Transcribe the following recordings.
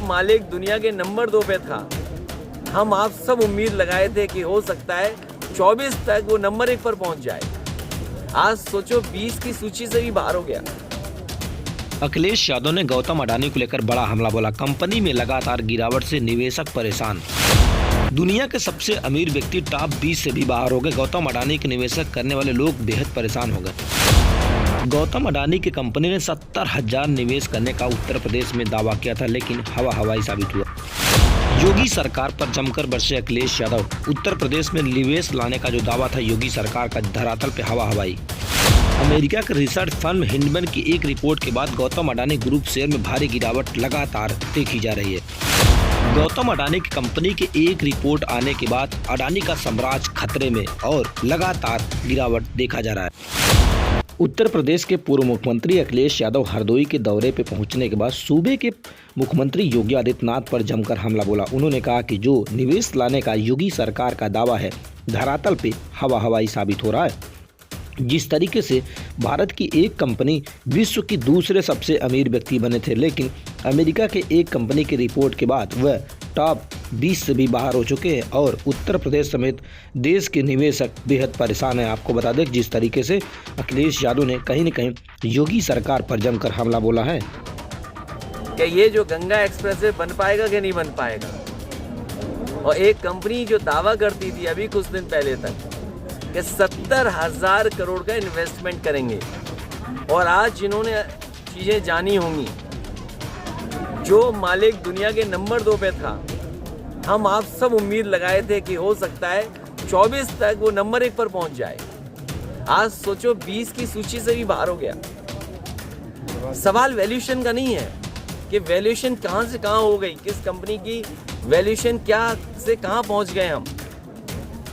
मालिक दुनिया के नंबर 2 पे था, हम आप सब उम्मीद लगाए थे कि हो सकता है 24 तक वो नंबर 1 पर पहुंच जाए। आज सोचो 20 की सूची से भी बाहर हो गया। अखिलेश यादव ने गौतम अडानी को लेकर बड़ा हमला बोला। कंपनी में लगातार गिरावट से निवेशक परेशान। दुनिया के सबसे अमीर व्यक्ति टॉप 20 से भी बाहर हो गए। गौतम अडानी के निवेशक करने वाले लोग बेहद परेशान हो गए। गौतम अडानी की कंपनी ने 70,000 निवेश करने का उत्तर प्रदेश में दावा किया था, लेकिन हवाई साबित हुआ। योगी सरकार पर जमकर बरसे अखिलेश यादव। उत्तर प्रदेश में निवेश लाने का जो दावा था योगी सरकार का, धरातल पे हवाई। अमेरिका के रिसर्च फर्म हिंडमन की एक रिपोर्ट के बाद गौतम अडानी ग्रुप शेयर में भारी गिरावट लगातार देखी जा रही है। गौतम अडानी की कंपनी के एक रिपोर्ट आने के बाद अडानी का साम्राज्य खतरे में और लगातार गिरावट देखा जा रहा है। उत्तर प्रदेश के पूर्व मुख्यमंत्री अखिलेश यादव हरदोई के दौरे पर पहुंचने के बाद सूबे के मुख्यमंत्री योगी आदित्यनाथ पर जमकर हमला बोला। उन्होंने कहा कि जो निवेश लाने का योगी सरकार का दावा है, धरातल पे हवाई साबित हो रहा है। जिस तरीके से भारत की एक कंपनी विश्व की दूसरे सबसे अमीर व्यक्ति बने थे, लेकिन अमेरिका के एक कंपनी की रिपोर्ट के बाद वह टॉप 20 से भी बाहर हो चुके हैं और उत्तर प्रदेश समेत देश के निवेशक बेहद परेशान हैं। आपको बता दें जिस तरीके से अखिलेश यादव ने कहीं न कहीं योगी सरकार पर जमकर हमला बोला है कि ये जो गंगा एक्सप्रेसवे बन पाएगा कि नहीं बन पाएगा। और एक कंपनी जो दावा करती थी अभी कुछ दिन पहले तक कि 70,000 करोड़ का इन्वेस्टमेंट करेंगे, और आज जिन्होंने चीज़ें जानी होंगी, जो मालिक दुनिया के नंबर 2 पे था, हम आप सब उम्मीद लगाए थे कि हो सकता है 24 तक वो नंबर 1 पर पहुंच जाए। आज सोचो 20 की सूची से भी बाहर हो गया। सवाल वैल्यूएशन का नहीं है कि वैल्यूएशन कहां से कहां हो गई, किस कंपनी की वैल्यूएशन क्या से कहां पहुंच गए हम।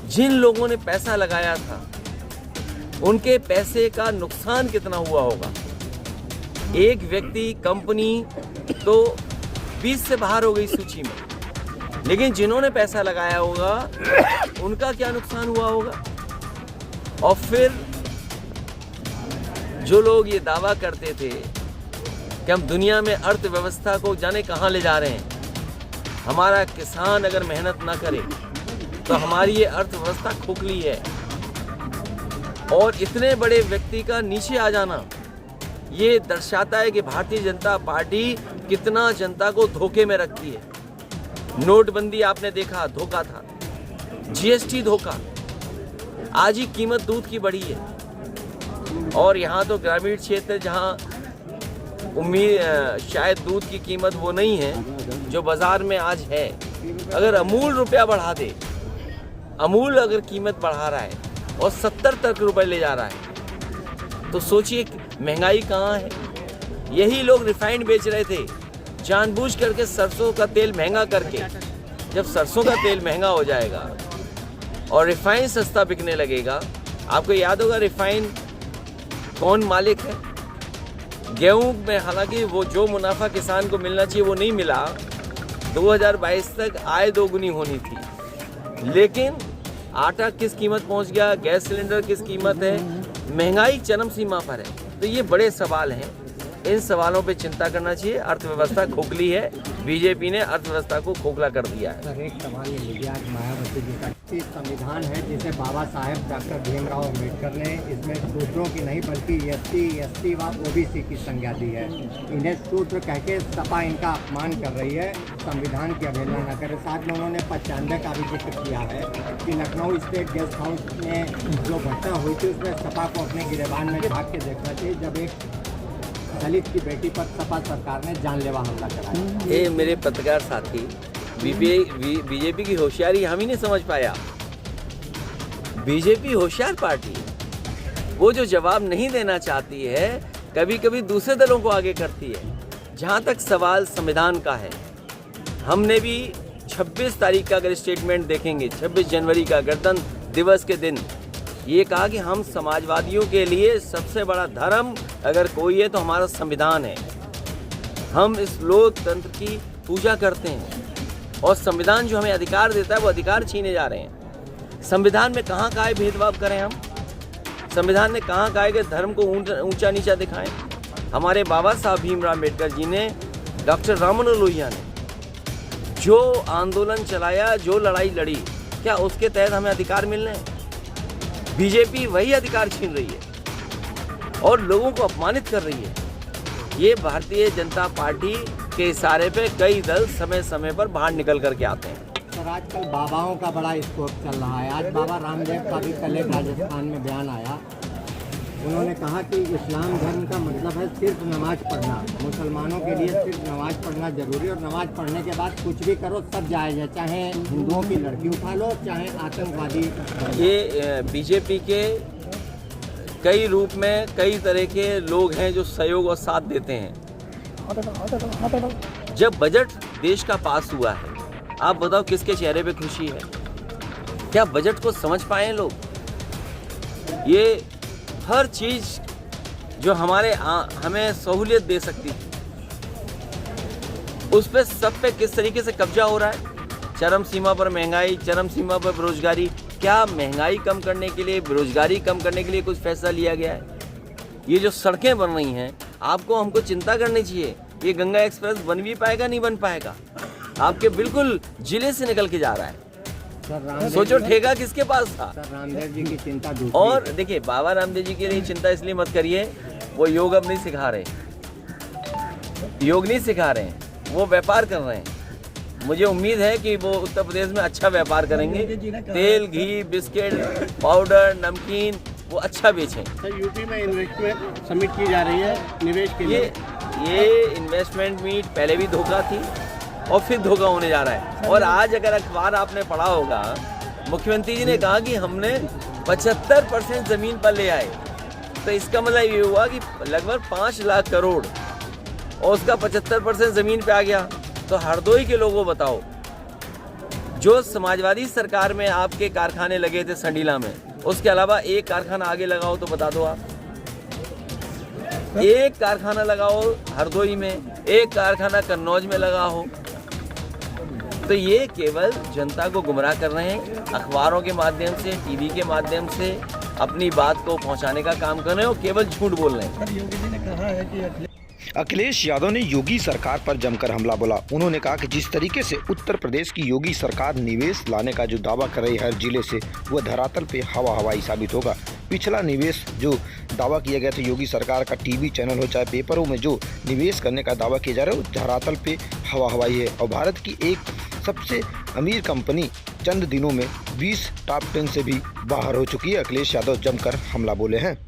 जिन लोगों ने पैसा लगाया था उनके पैसे का नुकसान कितना हुआ होगा। एक व्यक्ति, कंपनी तो 20 से बाहर हो गई सूची में, लेकिन जिन्होंने पैसा लगाया होगा उनका क्या नुकसान हुआ होगा। और फिर जो लोग ये दावा करते थे कि हम दुनिया में अर्थव्यवस्था को जाने कहां ले जा रहे हैं, हमारा किसान अगर मेहनत ना करे तो हमारी ये अर्थव्यवस्था खोखली है, और इतने बड़े व्यक्ति का नीचे आ जाना ये दर्शाता है कि भारतीय जनता पार्टी कितना जनता को धोखे में रखती है। नोटबंदी आपने देखा, धोखा था। जीएसटी धोखा। आज ही कीमत दूध की बढ़ी है, और यहाँ तो ग्रामीण क्षेत्र जहाँ शायद दूध की कीमत वो नहीं है जो बाजार में आज है। अगर अमूल रुपया बढ़ा दे, अमूल अगर कीमत बढ़ा रहा है और 70 तक रुपए ले जा रहा है, तो सोचिए महंगाई कहाँ है। यही लोग रिफाइंड बेच रहे थे जानबूझ करके, सरसों का तेल महंगा करके। जब सरसों का तेल महंगा हो जाएगा और रिफाइंड सस्ता बिकने लगेगा, आपको याद होगा रिफाइंड कौन मालिक है। गेहूं में हालांकि वो जो मुनाफा किसान को मिलना चाहिए वो नहीं मिला। 2022 तक आय दोगुनी होनी थी, लेकिन आटा किस कीमत पहुंच गया, गैस सिलेंडर किस कीमत है, महंगाई चरम सीमा पर है। तो ये बड़े सवाल हैं, इन सवालों पे चिंता करना चाहिए। अर्थव्यवस्था खोखली है, बीजेपी ने अर्थव्यवस्था को खोखला कर दिया है। सर, एक सवाल ये लिया मायावती जी का संविधान है जिसे बाबा साहेब डॉक्टर भीमराव अम्बेडकर ने इसमें सूत्रों की नहीं बल्कि एसटी व ओबीसी की संज्ञा दी है। इन्हें सूत्र कह के सपा इनका अपमान कर रही है, संविधान की अवहेलना न करे। साथ में उन्होंने 95 का भी जिक्र किया है कि लखनऊ स्टेट गेस्ट हाउस में जो घटना हुई थी उसमें सपा को अपने गिरेबान में झाँक के देखना चाहिए, जब एक दलित की बेटी पर सपा सरकार ने जानलेवा हमला कराया। ये मेरे पत्रकार साथी, बीजेपी की होशियारी हम ही नहीं समझ पाया। बीजेपी होशियार पार्टी है, वो जो जवाब नहीं देना चाहती है कभी कभी दूसरे दलों को आगे करती है। जहाँ तक सवाल संविधान का है, हमने भी 26 तारीख का अगर स्टेटमेंट देखेंगे, 26 जनवरी का गणतंत्र दिवस के दिन ये कहा कि हम समाजवादियों के लिए सबसे बड़ा धर्म अगर कोई है तो हमारा संविधान है। हम इस लोकतंत्र की पूजा करते हैं, और संविधान जो हमें अधिकार देता है वो अधिकार छीने जा रहे हैं। संविधान में कहाँ का है भेदभाव करें हम? संविधान ने कहाँ कहा है कि धर्म को ऊंचा नीचा दिखाएं? हमारे बाबा साहब भीमराव अम्बेडकर जी ने, डॉक्टर राममनोहर लोहिया ने जो आंदोलन चलाया, जो लड़ाई लड़ी, क्या उसके तहत हमें अधिकार मिल रहे हैं? बीजेपी वही अधिकार छीन रही है और लोगों को अपमानित कर रही है। ये भारतीय जनता पार्टी के इशारे पे कई दल समय समय पर बाहर निकल करके आते हैं। सर, आजकल बाबाओं का बड़ा स्कोप चल रहा है। आज बाबा रामदेव का भी कल एक राजस्थान में बयान आया। उन्होंने कहा कि इस्लाम धर्म का मतलब है सिर्फ नमाज पढ़ना, मुसलमानों के लिए सिर्फ नमाज पढ़ना जरूरी, और नमाज पढ़ने के बाद कुछ भी करो सब जायज़ है, चाहे हिंदुओं की लड़की उठा लो, चाहे आतंकवादी। ये बीजेपी के कई रूप में कई तरह के लोग हैं जो सहयोग और साथ देते हैं। जब बजट देश का पास हुआ है, आप बताओ किसके चेहरे पे खुशी है? क्या बजट को समझ पाए लोग? ये हर चीज जो हमें सहूलियत दे सकती थी, उस पे सब पे किस तरीके से कब्जा हो रहा है। चरम सीमा पर महंगाई, चरम सीमा पर बेरोजगारी। क्या महंगाई कम करने के लिए, बेरोजगारी कम करने के लिए कुछ फैसला लिया गया है? ये जो सड़कें बन रही हैं, हमको चिंता करनी चाहिए। ये गंगा एक्सप्रेस बन भी पाएगा, नहीं बन पाएगा? आपके बिल्कुल जिले से निकल के जा रहा है। सोचो ठेका किसके पास था? रामदेव जी की चिंता दूसरी। और देखिए, बाबा रामदेव जी के लिए चिंता इसलिए मत करिए, वो योग अब नहीं सिखा रहे, योग नहीं सिखा रहे हैं, वो व्यापार कर रहे हैं। मुझे उम्मीद है कि वो उत्तर प्रदेश में अच्छा व्यापार करेंगे। तेल, घी, बिस्किट, पाउडर, नमकीन वो अच्छा बेचें। सर, यूपी में इन्वेस्टमेंट समिट की जा रही है निवेश के लिए। ये इन्वेस्टमेंट मीट पहले भी धोखा थी और फिर धोखा होने जा रहा है। और आज अगर अखबार आपने पढ़ा होगा, मुख्यमंत्री जी ने कहा कि हमने 75% जमीन पर ले आए। तो इसका मतलब ये हुआ कि लगभग 5 लाख करोड़ और उसका 75% जमीन पे आ गया। तो हरदोई के लोगों बताओ, जो समाजवादी सरकार में आपके कारखाने लगे थे संडीला में, उसके अलावा एक कारखाना आगे लगाओ तो बता दो आप। एक कारखाना लगाओ हरदोई में, एक कारखाना कन्नौज में लगा हो। तो ये केवल जनता को गुमराह कर रहे हैं, अखबारों के माध्यम से, टीवी के माध्यम से अपनी बात को पहुंचाने का काम कर रहे हैं और केवल झूठ बोल रहे हैं। योगी जी ने कहा है कि अखिलेश यादव ने योगी सरकार पर जमकर हमला बोला। उन्होंने कहा कि जिस तरीके से उत्तर प्रदेश की योगी सरकार निवेश लाने का जो दावा कर रही है हर जिले से, वह धरातल पे हवा हवाई साबित होगा। पिछला निवेश जो दावा किया गया था, योगी सरकार का टीवी चैनल हो चाहे पेपरों में जो निवेश करने का दावा किया जा रहा है, वो धरातल पे हवा हवाई है। और भारत की एक सबसे अमीर कंपनी चंद दिनों में 20 टॉप 10 से भी बाहर हो चुकी है। अखिलेश यादव जमकर हमला बोले हैं।